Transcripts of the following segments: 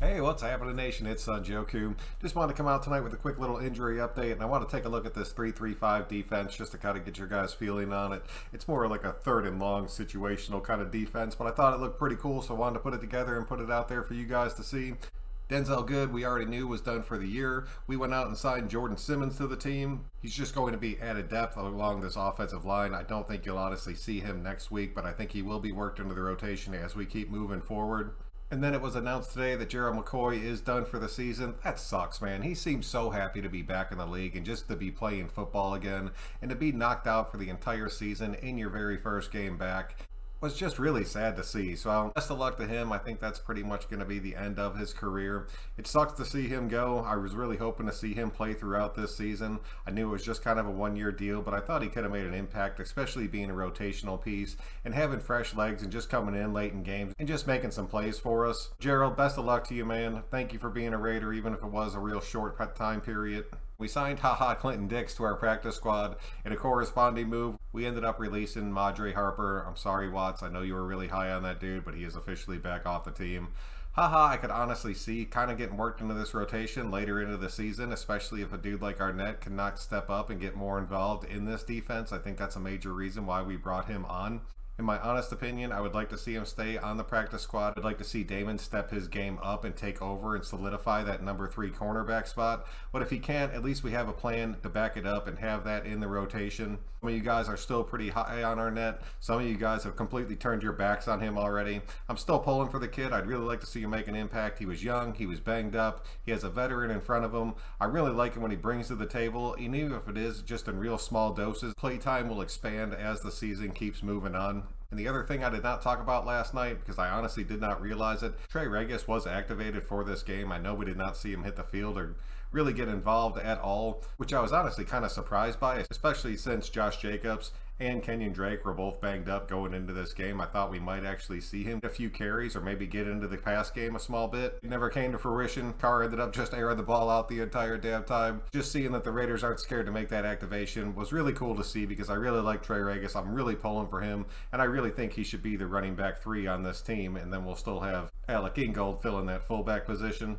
Hey, what's happening, Nation? It's Joku. Just wanted to come out tonight with a quick little injury update, and I want to take a look at this 3-3-5 defense just to kind of get your guys' feeling on it. It's more like a third and long situational kind of defense, but I thought it looked pretty cool, so I wanted to put it together and put it out there for you guys to see. Denzel Good, we already knew was done for the year. We went out and signed Jordan Simmons to the team. He's just going to be added depth along this offensive line. I don't think you'll honestly see him next week, but I think he will be worked into the rotation as we keep moving forward. And then it was announced today that Gerald McCoy is done for the season. That sucks, man. He seems so happy to be back in the league and just to be playing football again. And to be knocked out for the entire season in your very first game back was just really sad to see. So best of luck to him. I think that's pretty much going to be the end of his career. It sucks to see him go. I was really hoping to see him play throughout this season. I knew it was just kind of a one-year deal, but I thought he could have made an impact, especially being a rotational piece and having fresh legs and just coming in late in games and just making some plays for us. Gerald, best of luck to you, man. Thank you for being a Raider, even if it was a real short time period. We signed Clinton Dix to our practice squad. In a corresponding move, we ended up releasing Madre Harper. I'm sorry, Watts. I know you were really high on that dude, but he is officially back off the team. I could honestly see kind of getting worked into this rotation later into the season, especially if a dude like Arnett cannot step up and get more involved in this defense. I think that's a major reason why we brought him on. In my honest opinion, I would like to see him stay on the practice squad. I'd like to see Damon step his game up and take over and solidify that number 3 cornerback spot. But if he can't, at least we have a plan to back it up and have that in the rotation. Some of you guys are still pretty high on Arnett. Some of you guys have completely turned your backs on him already. I'm still pulling for the kid. I'd really like to see him make an impact. He was young. He was banged up. He has a veteran in front of him. I really like him when he brings to the table. And even if it is just in real small doses, playtime will expand as the season keeps moving on. And the other thing I did not talk about last night, because I honestly did not realize it, Trey Regis was activated for this game. I know we did not see him hit the field or really get involved at all, which I was honestly kind of surprised by, especially since Josh Jacobs and Kenyon Drake were both banged up going into this game. I thought we might actually see him a few carries or maybe get into the pass game a small bit. It never came to fruition. Carr ended up just airing the ball out the entire damn time. Just seeing that the Raiders aren't scared to make that activation was really cool to see, because I really like Trey Regis. I'm really pulling for him, and I really think he should be the running back 3 on this team, and then we'll still have Alec Ingold filling that fullback position.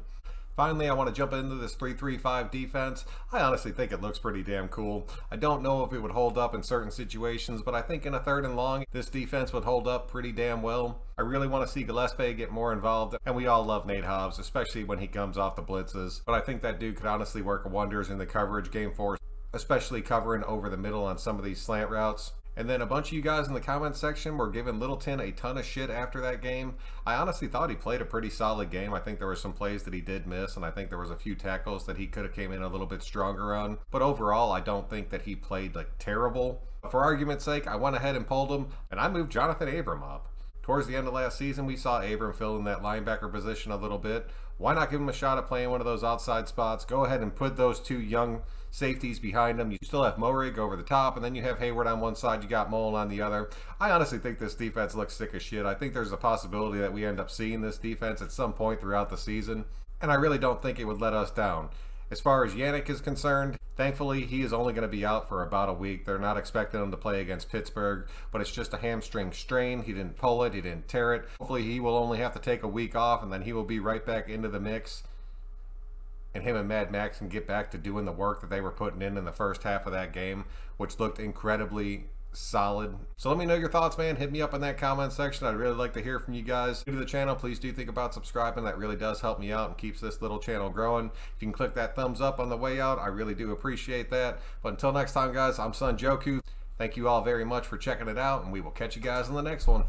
Finally, I want to jump into this 3-3-5 defense. I honestly think it looks pretty damn cool. I don't know if it would hold up in certain situations, but I think in a third and long, this defense would hold up pretty damn well. I really want to see Gillespie get more involved, and we all love Nate Hobbs, especially when he comes off the blitzes. But I think that dude could honestly work wonders in the coverage game for us, especially covering over the middle on some of these slant routes. And then a bunch of you guys in the comments section were giving Littleton a ton of shit after that game. I honestly thought he played a pretty solid game. I think there were some plays that he did miss, and I think there was a few tackles that he could have came in a little bit stronger on. But overall, I don't think that he played like terrible. For argument's sake, I went ahead and pulled him, and I moved Jonathan Abram up. Towards the end of last season, we saw Abram fill in that linebacker position a little bit. Why not give him a shot at playing one of those outside spots? Go ahead and put those 2 young safeties behind him. You still have Moehrig over the top, and then you have Hayward on one side, you got Mullen on the other. I honestly think this defense looks sick as shit. I think there's a possibility that we end up seeing this defense at some point throughout the season, and I really don't think it would let us down. As far as Yannick is concerned, thankfully he is only going to be out for about a week. They're not expecting him to play against Pittsburgh, but it's just a hamstring strain. He didn't pull it, he didn't tear it. Hopefully he will only have to take a week off, and then he will be right back into the mix. And him and Mad Max can get back to doing the work that they were putting in the first half of that game, which looked incredibly solid. So let me know your thoughts, man. Hit me up in that comment section. I'd really like to hear from you guys. If you're new to the channel, please do think about subscribing. That really does help me out and keeps this little channel growing. If you can click that thumbs up on the way out, I really do appreciate that. But until next time, guys, I'm Son Joku. Thank you all very much for checking it out, and we will catch you guys in the next one.